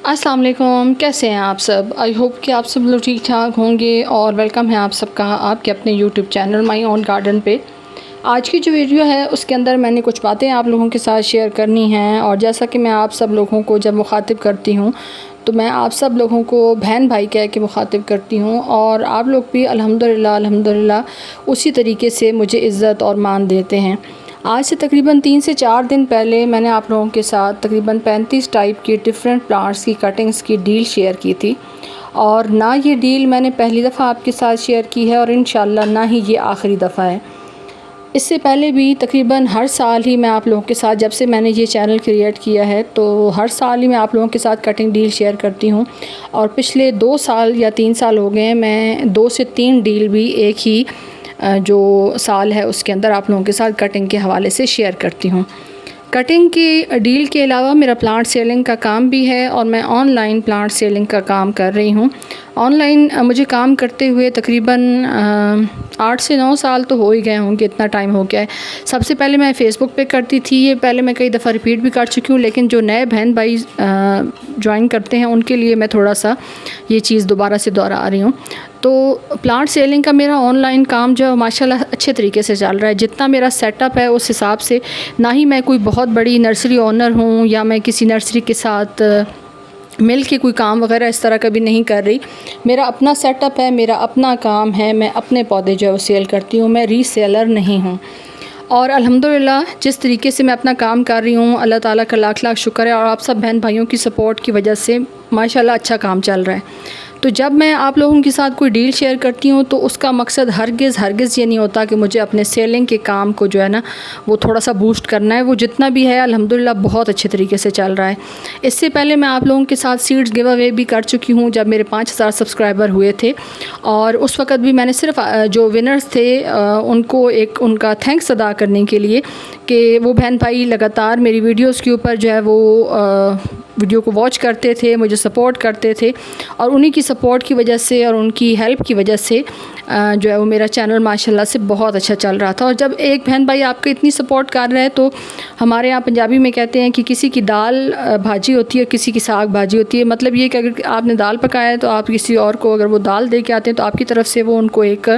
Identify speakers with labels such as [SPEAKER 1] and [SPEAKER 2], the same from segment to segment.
[SPEAKER 1] अस्सलाम वालेकुम, कैसे हैं आप सब। आई होप कि आप सब लोग ठीक ठाक होंगे और वेलकम है आप सबका आपके अपने YouTube channel my own garden पे। आज की जो वीडियो है उसके अंदर मैंने कुछ बातें आप लोगों के साथ शेयर करनी हैं। और जैसा कि मैं आप सब लोगों को जब मुखातिब करती हूँ तो मैं आप सब लोगों को बहन भाई कह के मुखातिब करती हूँ, और आप लोग भी अल्हम्दुलिल्लाह उसी तरीके से मुझे इज़्ज़त और मान देते हैं। आज से तकरीबन 3 से 4 दिन पहले मैंने आप लोगों के साथ तकरीबन 35 टाइप की डिफरेंट प्लांट्स की कटिंग्स की डील शेयर की थी। और ना ये डील मैंने पहली दफ़ा आपके साथ शेयर की है और इंशाल्लाह ना ही ये आखिरी दफ़ा है। इससे पहले भी तकरीबन हर साल ही मैं आप लोगों के साथ, जब से मैंने ये चैनल क्रिएट किया है तो हर साल ही मैं आप लोगों के साथ कटिंग डील शेयर करती हूँ। और पिछले 2 साल या 3 साल हो गए हैं मैं 2 से 3 डील भी एक ही जो साल है उसके अंदर आप लोगों के साथ कटिंग के हवाले से शेयर करती हूँ। कटिंग की डील के अलावा मेरा प्लांट सेलिंग का काम भी है और मैं ऑनलाइन प्लांट सेलिंग का काम कर रही हूँ। ऑनलाइन मुझे काम करते हुए तकरीबन 8 से 9 साल तो हो ही गए होंगे, इतना टाइम हो गया है। सबसे पहले मैं फ़ेसबुक पे करती थी, ये पहले मैं कई दफ़ा रिपीट भी कर चुकी हूँ, लेकिन जो नए बहन भाई ज्वाइन करते हैं उनके लिए मैं थोड़ा सा ये चीज़ दोबारा से दोहरा रही हूँ। तो प्लांट सेलिंग का मेरा ऑनलाइन काम जो है माशाल्लाह अच्छे तरीके से चल रहा है। जितना मेरा सेटअप है उस हिसाब से, ना ही मैं कोई बहुत बड़ी नर्सरी ओनर हूँ या मैं किसी नर्सरी के साथ मिल के कोई काम वगैरह इस तरह का भी नहीं कर रही। मेरा अपना सेटअप है, मेरा अपना काम है, मैं अपने पौधे जो है वो सेल करती हूँ, मैं रीसेलर नहीं हूँ। और अल्हम्दुलिल्लाह जिस तरीके से मैं अपना काम कर रही हूँ, अल्लाह ताला का लाख लाख शुक्र है और आप सब बहन भाइयों की सपोर्ट की वजह से माशाल्लाह अच्छा काम चल रहा है। तो जब मैं आप लोगों के साथ कोई डील शेयर करती हूँ तो उसका मकसद हरगिज़ ये नहीं होता कि मुझे अपने सेलिंग के काम को जो है ना वो थोड़ा सा बूस्ट करना है। वो जितना भी है अल्हम्दुलिल्लाह बहुत अच्छे तरीके से चल रहा है। इससे पहले मैं आप लोगों के साथ सीड्स गिव अवे भी कर चुकी हूँ जब मेरे 5000 सब्सक्राइबर हुए थे, और उस वक़्त भी मैंने सिर्फ जो विनर्स थे उनको एक उनका थैंक्स अदा करने के लिए कि वो बहन भाई लगातार मेरी वीडियोज़ के ऊपर जो है वो वीडियो को वॉच करते थे, मुझे सपोर्ट करते थे, और उन्हीं की सपोर्ट की वजह से और उनकी हेल्प की वजह से जो है वो मेरा चैनल माशाल्लाह से बहुत अच्छा चल रहा था। और जब एक बहन भाई आपको इतनी सपोर्ट कर रहा है तो हमारे यहाँ पंजाबी में कहते हैं कि किसी की दाल भाजी होती है, किसी की साग भाजी होती है। मतलब ये कि अगर आपने दाल पकाया है तो आप किसी और को अगर वो दाल दे के आते हैं तो आपकी तरफ से वो उनको एक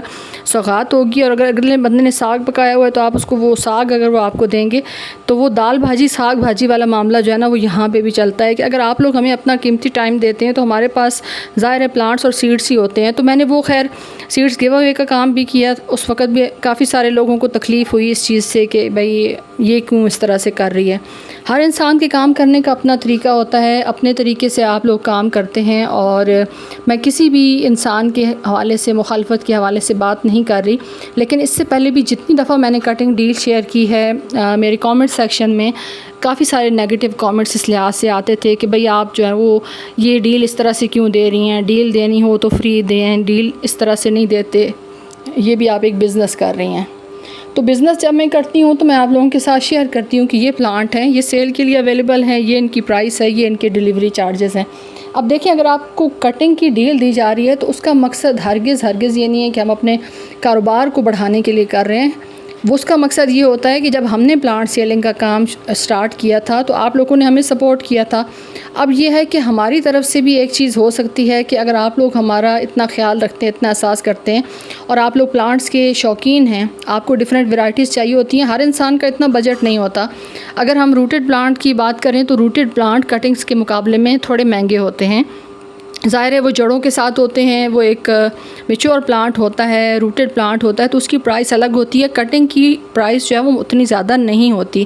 [SPEAKER 1] सौगात होगी, और अगर अगले बंदे ने साग पकाया हुआ है तो आप उसको वो साग अगर वो आपको देंगे तो वो दाल भाजी साग भाजी वाला मामला जो है ना वो यहाँ पे भी चलता है कि अगर आप लोग हमें अपना कीमती टाइम देते हैं तो हमारे पास ज़ाहिर है प्लांट्स और सीड्स ही होते हैं। तो मैंने वो खैर सीड्स गिव अवे का काम भी किया। उस वक़्त भी काफ़ी सारे लोगों को तकलीफ़ हुई इस चीज़ से कि भाई ये क्यों इस तरह से कर रही है। हर इंसान के काम करने का अपना तरीका होता है, अपने तरीके से आप लोग काम करते हैं, और मैं किसी भी इंसान के हवाले से मुखालफत के हवाले से बात नहीं कर रही। लेकिन इससे पहले भी जितनी दफ़ा मैंने कटिंग डील शेयर की है मेरे कमेंट सेक्शन में काफ़ी सारे नेगेटिव कमेंट्स इस लिहाज से आते थे कि भाई आप जो है वो ये डील इस तरह से क्यों दे रही हैं, डील देनी हो तो फ्री दें, डील इस तरह से नहीं देते, ये भी आप एक बिज़नेस कर रही हैं। तो बिज़नेस जब मैं करती हूँ तो मैं आप लोगों के साथ शेयर करती हूँ कि ये प्लांट हैं, ये सेल के लिए अवेलेबल हैं, ये इनकी प्राइस है, ये इनके डिलीवरी चार्जेस हैं। अब देखिए, अगर आपको कटिंग की डील दी जा रही है तो उसका मकसद हरगिज़ ये नहीं है कि हम अपने कारोबार को बढ़ाने के लिए कर रहे हैं। वो उसका मकसद ये होता है कि जब हमने प्लांट सेलिंग का काम स्टार्ट किया था तो आप लोगों ने हमें सपोर्ट किया था। अब ये है कि हमारी तरफ से भी एक चीज़ हो सकती है कि अगर आप लोग हमारा इतना ख्याल रखते हैं, इतना एहसास करते हैं, और आप लोग प्लांट्स के शौकीन हैं, आपको डिफरेंट वैरायटीज़ चाहिए होती हैं, हर इंसान का इतना बजट नहीं होता। अगर हम रूटेड प्लांट की बात करें तो रूटेड प्लांट कटिंग्स के मुकाबले में थोड़े महंगे होते हैं। ज़ाहिर है वो जड़ों के साथ होते हैं, वो एक मैच्योर प्लांट होता है, रूटेड प्लांट होता है, तो उसकी प्राइस अलग होती है। कटिंग की प्राइस जो है वो उतनी ज़्यादा नहीं होती,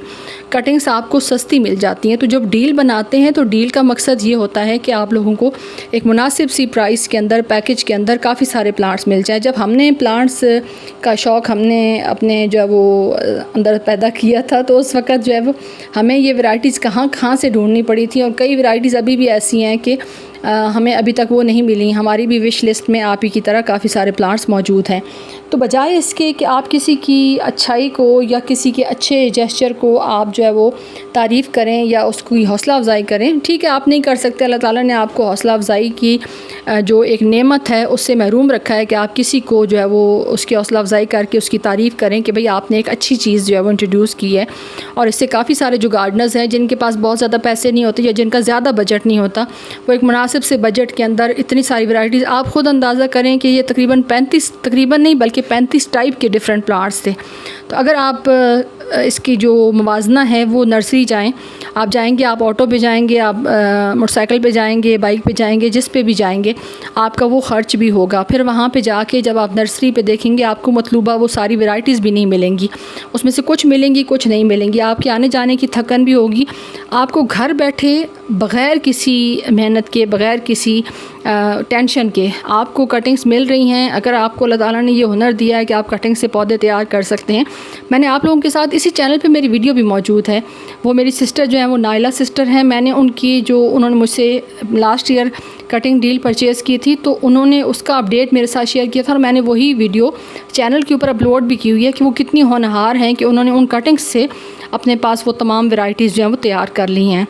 [SPEAKER 1] कटिंग्स आपको सस्ती मिल जाती हैं। तो जब डील बनाते हैं तो डील का मकसद ये होता है कि आप लोगों को एक मुनासिब सी प्राइस के अंदर, पैकेज के अंदर काफ़ी सारे प्लांट्स मिल जाए। जब हमने प्लांट्स का शौक़ हमने अपने जो है वो अंदर पैदा किया था तो उस वक़्त जो है वो हमें ये वैरायटीज़ कहाँ से ढूंढनी पड़ी थी, और कई वैरायटीज़ अभी भी ऐसी हैं कि हमें अभी तक वो नहीं मिली। हमारी भी विश लिस्ट में आप ही की तरह काफ़ी सारे प्लांट्स मौजूद हैं। तो बजाय इसके कि आप किसी की अच्छाई को या किसी के अच्छे जेस्चर को आप जो है वो तारीफ़ करें या उसकी हौसला अफजाई करें, ठीक है आप नहीं कर सकते, अल्लाह ताला ने आपको हौसला अफजाई की जो एक नेमत है उससे महरूम रखा है कि आप किसी को जो है वो उसकी हौसला अफजाई करके उसकी तारीफ़ करें कि भाई आपने एक अच्छी चीज़ जो है वो इंट्रोड्यूस की है। और इससे काफ़ी सारे जो गार्डनर्स हैं जिनके पास बहुत ज़्यादा पैसे नहीं होते या जिनका ज़्यादा बजट नहीं होता, वो एक मुनासिब से बजट के अंदर इतनी सारी वैरायटीज़, आप ख़ुद अंदाज़ा करें कि ये तकरीबन नहीं बल्कि 35 टाइप के डिफरेंट प्लांट्स थे। तो अगर आप इसकी जो मुवाजना है वो नर्सरी जाएं, आप जाएंगे, आप ऑटो पे जाएंगे, आप मोटरसाइकिल पे जाएंगे, बाइक पे जाएंगे, जिस पे भी जाएंगे आपका वो ख़र्च भी होगा। फिर वहाँ पे जाके जब आप नर्सरी पे देखेंगे आपको मतलूबा वो सारी वैरायटीज़ भी नहीं मिलेंगी, उसमें से कुछ मिलेंगी कुछ नहीं मिलेंगी, आपके आने जाने की थकन भी होगी। आपको घर बैठे बग़ैर किसी मेहनत के, बग़ैर किसी टेंशन के आपको कटिंग्स मिल रही हैं। अगर आपको अल्लाह ताला ने ये हुनर दिया है कि आप कटिंग से पौधे तैयार कर सकते हैं, मैंने आप लोगों के साथ इसी चैनल पे मेरी वीडियो भी मौजूद है। वो मेरी सिस्टर जो है वो नाइला सिस्टर हैं, मैंने उन्होंने मुझसे last year cutting deal purchase की थी, तो उन्होंने उसका अपडेट मेरे साथ शेयर किया था और मैंने वही वीडियो चैनल के ऊपर अपलोड भी की हुई है कि वो कितनी होनहार हैं कि उन्होंने उन कटिंग्स से अपने पास वो तमाम वैरायटीज़ जो हैं वो तैयार कर ली हैं।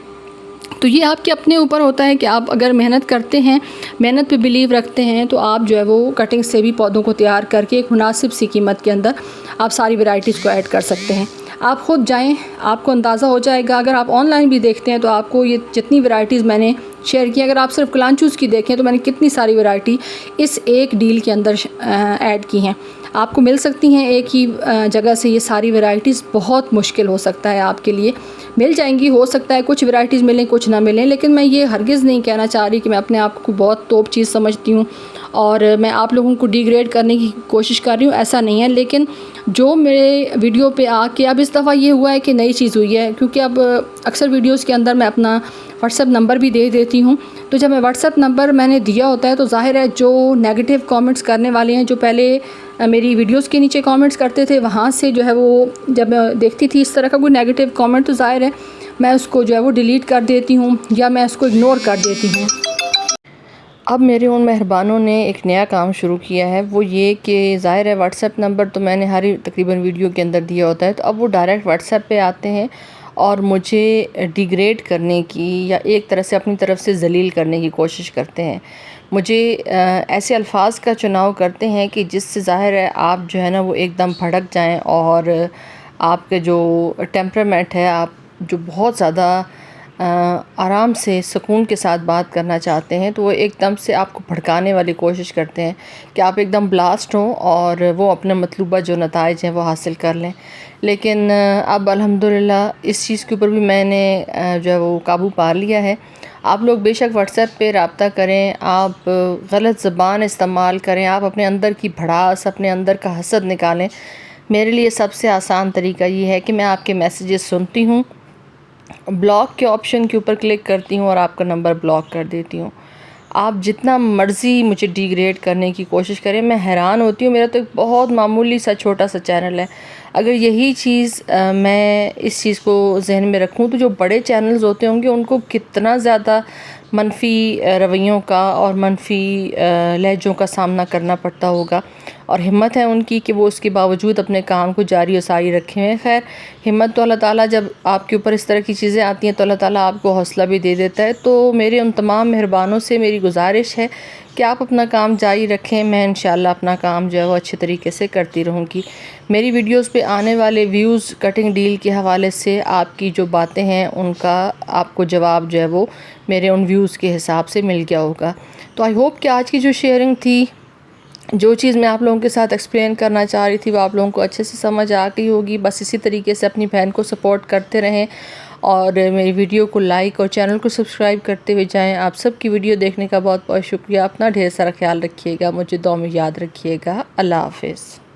[SPEAKER 1] तो ये आपके अपने ऊपर होता है कि आप अगर मेहनत करते हैं, मेहनत पे बिलीव रखते हैं, तो आप जो है वो कटिंग से भी पौधों को तैयार करके एक मुनासिब सी कीमत के अंदर आप सारी वैरायटीज़ को ऐड कर सकते हैं। आप ख़ुद जाएं, आपको अंदाज़ा हो जाएगा। अगर आप ऑनलाइन भी देखते हैं तो आपको ये जितनी वैरायटीज़ मैंने शेयर की, अगर आप सिर्फ कलांचूज़ की देखें तो मैंने कितनी सारी वैरायटी इस एक डील के अंदर ऐड की हैं। आपको मिल सकती हैं एक ही जगह से ये सारी वैरायटीज़। बहुत मुश्किल हो सकता है आपके लिए, मिल जाएंगी, हो सकता है कुछ वैरायटीज़ मिलें कुछ ना मिलें, लेकिन मैं ये हरगिज़ नहीं कहना चाह रही कि मैं अपने आप को बहुत तोप चीज़ समझती हूँ और मैं आप लोगों को डिग्रेड करने की कोशिश कर रही हूँ, ऐसा नहीं है। लेकिन जो मेरे वीडियो पे आके, अब इस दफ़ा ये हुआ है कि नई चीज़ हुई है, क्योंकि अब अक्सर वीडियोस के अंदर मैं अपना व्हाट्सएप नंबर भी दे देती हूँ। तो जब मैं व्हाट्सएप नंबर मैंने दिया होता है तो ज़ाहिर है जो नेगेटिव कमेंट्स करने वाले हैं, जो पहले मेरी वीडियोस के नीचे कमेंट्स करते थे, वहाँ से जो है वो जब मैं देखती थी इस तरह का कोई नेगेटिव कमेंट, तो ज़ाहिर है मैं उसको जो है वो डिलीट कर देती हूँ या मैं उसको इग्नोर कर देती हूँ। अब मेरे उन मेहरबानों ने एक नया काम शुरू किया है, वो ये कि ज़ाहिर है व्हाट्सएप नंबर तो मैंने हर तकरीबन वीडियो के अंदर दिया होता है, तो अब वो डायरेक्ट व्हाट्सएप पे आते हैं और मुझे डिग्रेड करने की या एक तरह से अपनी तरफ से ज़लील करने की कोशिश करते हैं। मुझे ऐसे अल्फाज का चुनाव करते हैं कि जिससे ज़ाहिर है आप जो है ना वो एकदम भड़क जाएं और आपके जो टेम्परामेंट है, आप जो बहुत ज़्यादा आराम से सुकून के साथ बात करना चाहते हैं, तो वो एकदम से आपको भड़काने वाली कोशिश करते हैं कि आप एकदम ब्लास्ट हों और वो अपने मतलूबा जो नताइज हैं वो हासिल कर लें। लेकिन अब अल्हम्दुलिल्लाह इस चीज़ के ऊपर भी मैंने जो है वो काबू पा लिया है। आप लोग बेशक व्हाट्सएप पे रब्ता करें, आप गलत ज़बान इस्तेमाल करें, आप अपने अंदर की भड़ास, अपने अंदर का हसद निकालें। मेरे लिए सबसे आसान तरीका ये है कि मैं आपके मैसेजेस सुनती हूँ, ब्लॉक के ऑप्शन के ऊपर क्लिक करती हूँ और आपका नंबर ब्लॉक कर देती हूँ। आप जितना मर्ज़ी मुझे डिग्रेड करने की कोशिश करें, मैं हैरान होती हूँ। मेरा तो एक बहुत मामूली सा छोटा सा चैनल है, अगर यही चीज़ मैं इस चीज़ को जहन में रखूँ तो जो बड़े चैनल्स होते होंगे उनको कितना ज़्यादा मनफी रवैयों का और मनफी लहजों का सामना करना पड़ता होगा। और हिम्मत है उनकी कि वो उसके बावजूद अपने काम को जारी और सारी रखे हैं। खैर, हिम्मत तो अल्लाह ताला, जब आपके ऊपर इस तरह की चीज़ें आती हैं तो अल्लाह ताला आपको हौसला भी दे देता है। तो मेरे उन तमाम मेहरबानों से मेरी गुजारिश है कि आप अपना काम जारी रखें। मैं इंशाल्लाह अपना काम जो है वो अच्छे तरीके से करती रहूँगी। मेरी वीडियोस पे आने वाले व्यूज़ कटिंग डील के हवाले से आपकी जो बातें हैं उनका आपको जवाब जो है वो मेरे उन व्यूज़ के हिसाब से मिल गया होगा। तो आई होप कि आज की जो शेयरिंग थी, जो चीज़ मैं आप लोगों के साथ एक्सप्लेन करना चाह रही थी, वो आप लोगों को अच्छे से समझ आ गई होगी। बस इसी तरीके से अपनी बहन को सपोर्ट करते रहें और मेरी वीडियो को लाइक और चैनल को सब्सक्राइब करते हुए जाएं। आप सबकी वीडियो देखने का बहुत बहुत शुक्रिया। अपना ढेर सारा ख्याल रखिएगा, मुझे दुआ में याद रखिएगा। अल्लाह हाफ़िज़।